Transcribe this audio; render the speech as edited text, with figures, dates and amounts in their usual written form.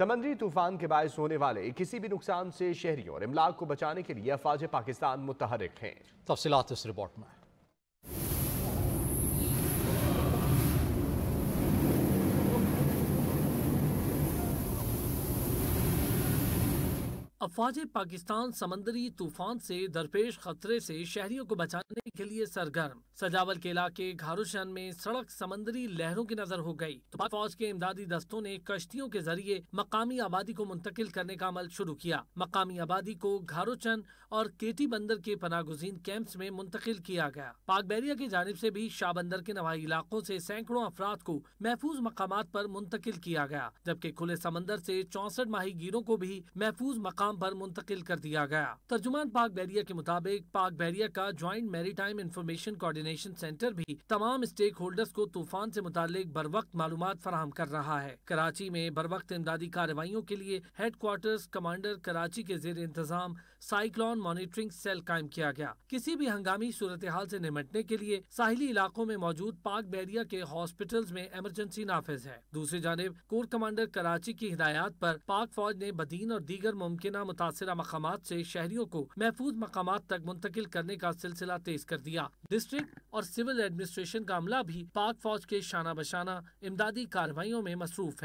سمندری طوفان کے باعث ہونے والے کسی بھی نقصان سے شہریوں اور املاک کو بچانے کے لیے افواج پاکستان متحرک ہیں۔ تفصیلات اس رپورٹ میں۔ افواج پاکستان سمندری طوفان سے درپیش خطرے سے شہریوں کو بچانے کے لیے سرگرم۔ سجاول کے علاقے گھاروشن میں سڑک سمندری لہروں کی نظر ہو گئی تو فوج کے امدادی دستوں نے کشتیوں کے ذریعے مقامی آبادی کو منتقل کرنے کا عمل شروع کیا۔ مقامی آبادی کو گھاروچن اور کیٹی بندر کے پناہ گزین کیمپس میں منتقل کیا گیا۔ پاک بحریہ کی جانب سے بھی شاہ بندر کے نواحی علاقوں سے سینکڑوں افراد کو محفوظ مقامات پر منتقل کیا گیا، جبکہ کھلے سمندر سے 64 ماہی گیروں کو بھی محفوظ مقام پر منتقل کر دیا گیا۔ ترجمان پاک بحریہ کے مطابق پاک بحریہ کا جوائنٹ میری ٹائم انفارمیشن کوارڈینیشن سینٹر بھی تمام اسٹیک ہولڈرز کو طوفان سے متعلق بروقت معلومات فراہم کر رہا ہے۔ کراچی میں بروقت امدادی کارروائیوں کے لیے ہیڈ کوارٹرز کمانڈر کراچی کے زیر انتظام سائیکلون مانیٹرنگ سیل قائم کیا گیا۔ کسی بھی ہنگامی صورتحال سے نمٹنے کے لیے ساحلی علاقوں میں موجود پاک بحریہ کے ہاسپٹلز میں ایمرجنسی نافذ ہے۔ دوسری جانب کور کمانڈر کراچی کی ہدایات پر پاک فوج نے بدین اور دیگر ممکنہ متاثرہ مقامات سے شہریوں کو محفوظ مقامات تک منتقل کرنے کا سلسلہ تیز کر دیا۔ ڈسٹرکٹ اور سول ایڈمنسٹریشن کا عملہ بھی پاک فوج کے شانہ بشانہ امدادی کارروائیوں میں مصروف ہے۔